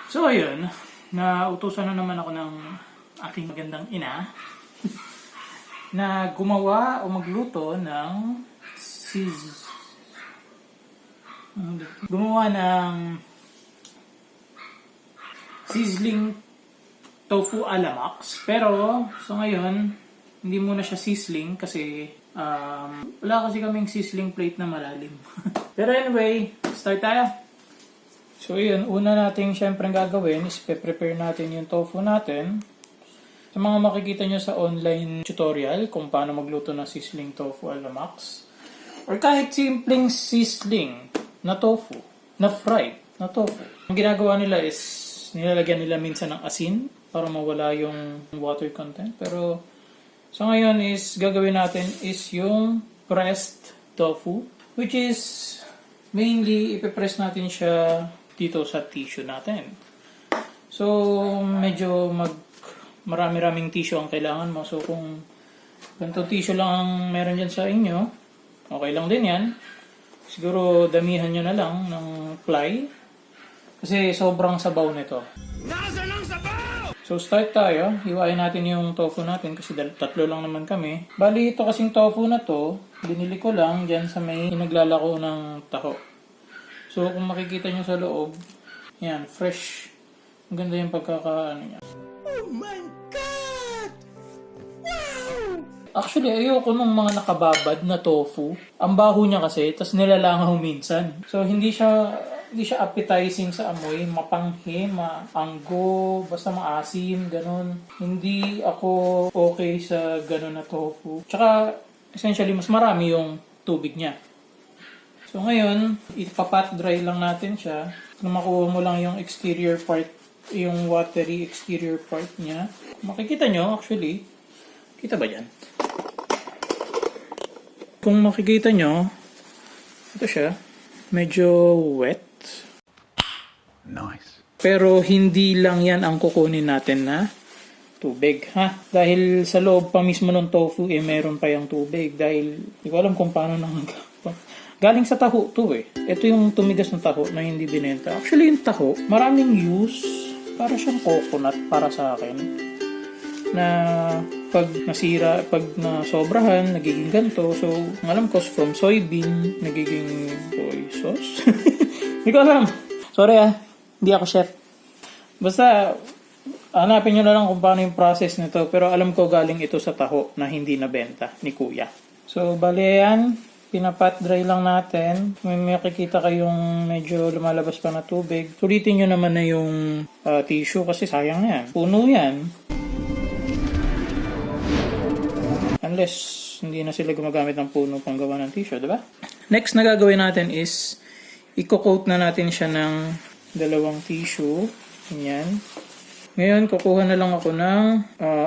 So ayun, nautusan na naman ako ng aking magandang ina na gumawa o magluto ng sizzling tofu alamax. Pero so ngayon, hindi muna siya sizzling kasi wala kasi kaming sizzling plate na malalim. Pero anyway, start tayo. So yun, una natin syempre gagawin is prepare natin yung tofu natin. Sa mga makikita nyo sa online tutorial kung paano magluto ng sizzling tofu alamax. Or kahit simpleng sizzling na tofu, na fried na tofu. Ang ginagawa nila is nilalagyan nila minsan ng asin para mawala yung water content. Pero so ngayon is gagawin natin is yung pressed tofu, which is mainly ipipress natin siya dito sa tissue natin. So medyo marami-raming tissue ang kailangan mo. So kung ganitong tissue lang ang meron dyan sa inyo, okay lang din yan. Siguro damihan nyo na lang ng ply kasi sobrang sabaw nito. Nasaan ang sabaw? So start tayo. Hiwain natin yung tofu natin kasi tatlo lang naman kami. Bali ito kasing tofu na to, binili ko lang dyan sa may naglalako ng taho. So kung makikita nyo sa loob, yan, fresh. Ang ganda yung pagkakaano niya. Oh my God! Wow! Actually, ayoko nung mga nakababad na tofu. Ang baho niya kasi, tas nilalangaw minsan. So hindi siya appetizing sa amoy, mapanghe, maanggo, basta maasim, ganun. Hindi ako okay sa ganun na tofu. Tsaka, essentially, mas marami yung tubig niya. So ngayon, ipapat dry lang natin siya. Kung makuha mo lang yung exterior part, yung watery exterior part niya. Makikita nyo, actually, kita ba dyan? Kung makikita nyo, ito siya, medyo wet. Nice. Pero hindi lang yan ang kukunin natin na tubig, ha? Dahil sa loob pa mismo ng tofu, meron pa yung tubig. Dahil, hindi ko alam kung paano galing sa taho to eh. Ito yung tumigas na taho na hindi binenta. Actually, yung taho, maraming use. Para siyang coconut para sa akin. Na pag nasira, pag nasobrahan, nagiging ganito. So, ang alam ko, from soybean, nagiging soy sauce. Hindi ko alam. Sorry hindi ako chef. Basta, hanapin nyo na lang kung paano yung process nito. Pero alam ko galing ito sa taho na hindi nabenta ni Kuya. So, bali yan. Pinapat dry lang natin. May makikita kayong medyo lumalabas pa na tubig. Sulitin nyo naman na yung tissue kasi sayang yan. Puno yan. Unless hindi na sila gumagamit ng puno pang gawa ng tissue, diba? Next na gagawin natin is i-coat na natin siya ng dalawang tissue. Yan. Ngayon, kukuha na lang ako ng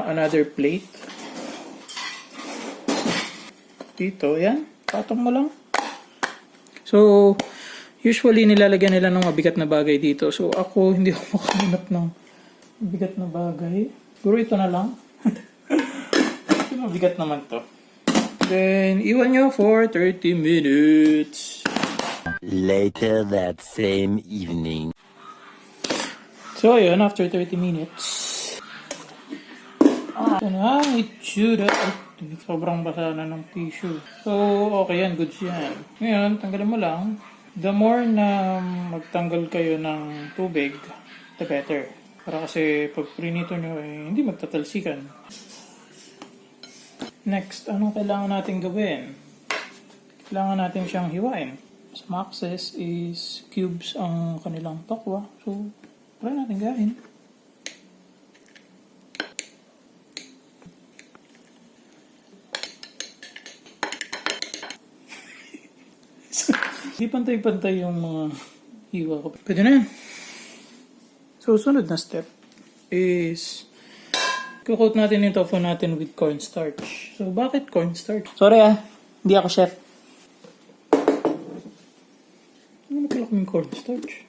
another plate. Dito, yan. Patong mo lang. So, usually nilalagyan nila ng mabigat na bagay dito. So, ako hindi ako makahanap ng mabigat na bagay. Siguro ito na lang. Ito mabigat naman to. Then, iwan nyo for 30 minutes. Later that same evening. So, ayun, after 30 minutes. Ito na, itsura. Sobrang basa na ng tissue. So, okay yan. Goods yan. Ngayon, tanggalin mo lang. The more na magtanggal kayo ng tubig, the better. Para kasi pag prinito nyo, hindi magtatalsikan. Next, anong kailangan natin gawin? Kailangan natin siyang hiwain. Sa maxes is cubes ang kanilang tokwa. So, try natin gawin. Hindi pantay-pantay yung mga hiwa ko. Pwede na yan. So, sunod na step is coat natin yung tofu natin with cornstarch. So, bakit cornstarch? Sorry hindi ako chef. Ano pala kaming cornstarch?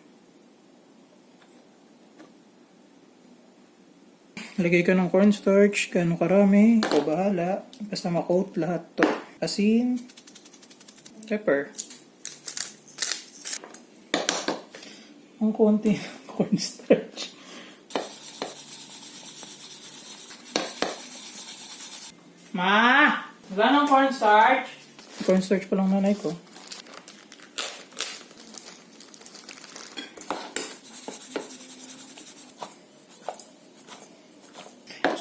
Lagay ka ng cornstarch, kano karami, o bahala. Basta ma-coat lahat to. Asin, pepper. Ang konti ng cornstarch. Ma! Wala ng cornstarch? Cornstarch pa lang nanay ko.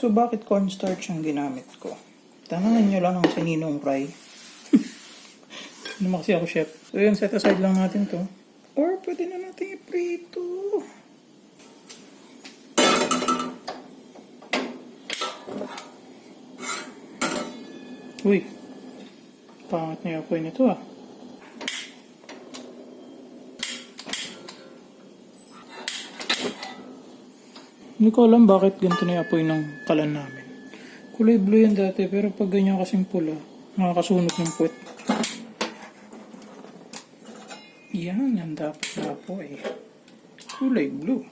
So, bakit cornstarch ang ginamit ko? Tanangan nyo lang ang saninong fry. Naman kasi ako chef. So, yun, set aside lang natin to. Or, pwede na natin iprito. Uy, pangit na yung apoy nito ah. Hindi ko alam bakit ganito na yung apoy ng kalan namin. Kulay blue yan dati, pero pag ganyan kasing pula, nakakasunog ng puwet. Yan, yan dapat na apoy. Kulay blue.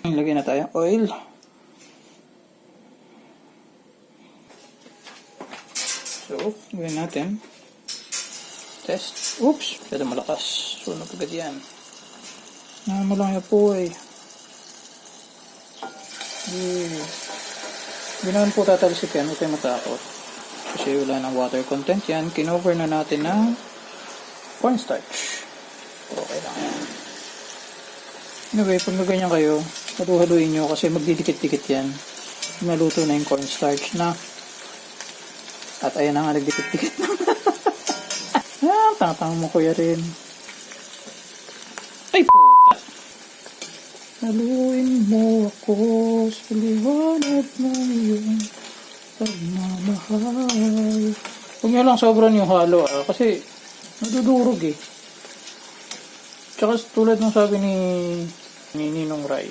Lagyan na tayo oil. So, gawin natin. Test. Oops, masyado malakas. Sunog agad yan. Mo lang yung apoy. Hindi naman po tatalsik yan, huwag tayo matakot. Kasi wala ng water content yan. Kinover na natin ng cornstarch. Okay lang yan. Anyway, pag naganyan kayo, haluhaluin nyo kasi magdidikit-dikit yan. Naluto na yung cornstarch na. At ayan na nga, nagdikit-dikit na. Tanga-tanga mo kuya rin. Ay puta! Haluin mo ako sa liwanag ng iyong pagmamahal. Huwag nyo lang sobrang yung halo kasi nadudurog eh. Tsaka tulad ng sabi ni Ninong Rai,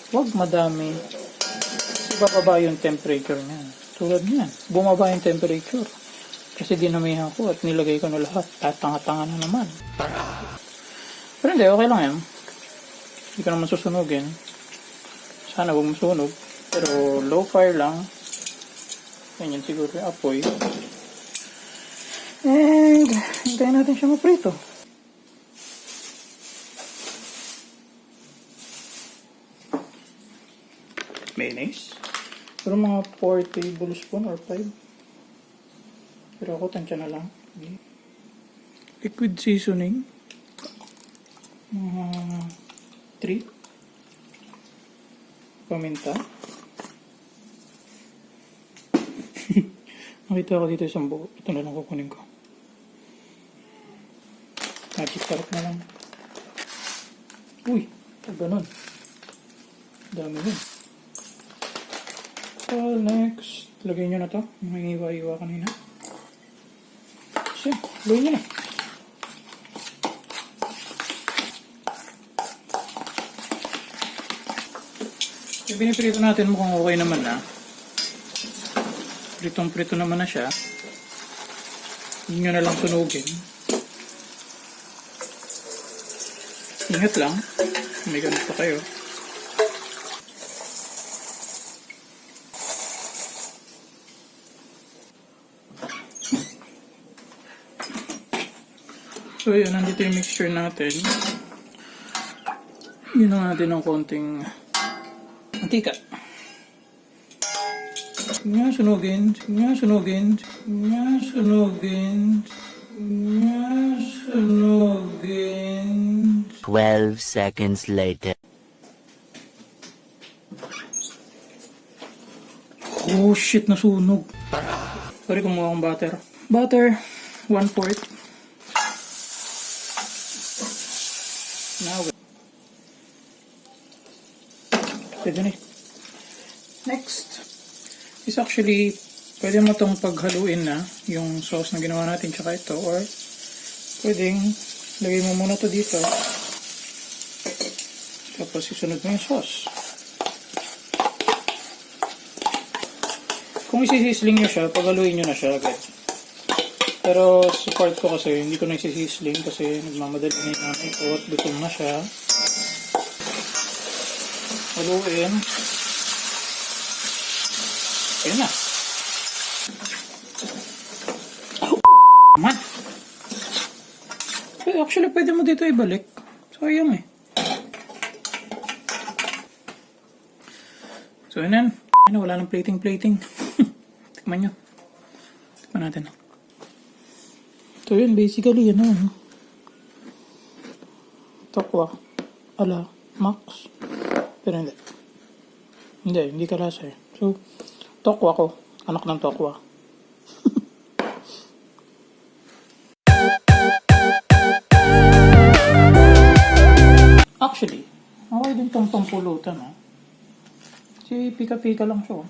huwag madami kasi bababa yung temperature niyan. Tulad niyan, bumaba yung temperature kasi dinamihan ko at nilagay ko na lahat at tanga-tanga na naman. Pero hindi, okay lang yan. Hindi ka naman susunugin. Sana huwag masunog. Pero low fire lang. Ganyan siguro yung apoy. And hintayin natin siya maprito. Mayonnaise. Pero mga 4 tablespoon or 5. Pero ako tansya na lang. Liquid seasoning. 3. Paminta. Nakita ko dito isang buo. Ito na lang kukunin ko. Magic sarap na lang. Uy! Ganun. Dami yun. So, next. Lagay nyo na to. May iwa-iwa kanina. So, lagay nyo na. Yung piniprito natin mukhang okay naman na. Pritong-prito naman na siya. Hindi nyo na lang sunugin. Ingat lang. May ganit pa kayo. So yun, nandito yung mixture natin. Yun na natin ng konting mantika. Nga sunugin, nga sunugin, nga sunugin, nga sunugin. 12 seconds later. Oh shit, nasunog. Sorry kung mukha akong butter. Butter, 1/4. Now, pwede na. Next is actually, pwede mo itong paghaluin na yung sauce na ginawa natin tsaka ito, or pwedeng lagay mo muna to dito tapos isunod mo yung sauce. Kung isisisling nyo siya, paghaluin nyo na siya agad. Pero sa part ko kasi hindi ko na isisisling kasi nagmamadali na yung nanay ko at gutom na siya. Haluin. Ayun na. Man. Actually, pwede mo dito ibalik. Sayang eh. So, yun yan. Wala nang plating. Tikman nyo. Tikman natin. So, yun. Basically, yan na. Tokwa. Ala. Max. Pero hindi. Hindi kalasa eh. So, tokwa ko. Anak ng tokwa. Actually, okay din tong pampulutan, no? Kasi pika-pika lang siya, oh.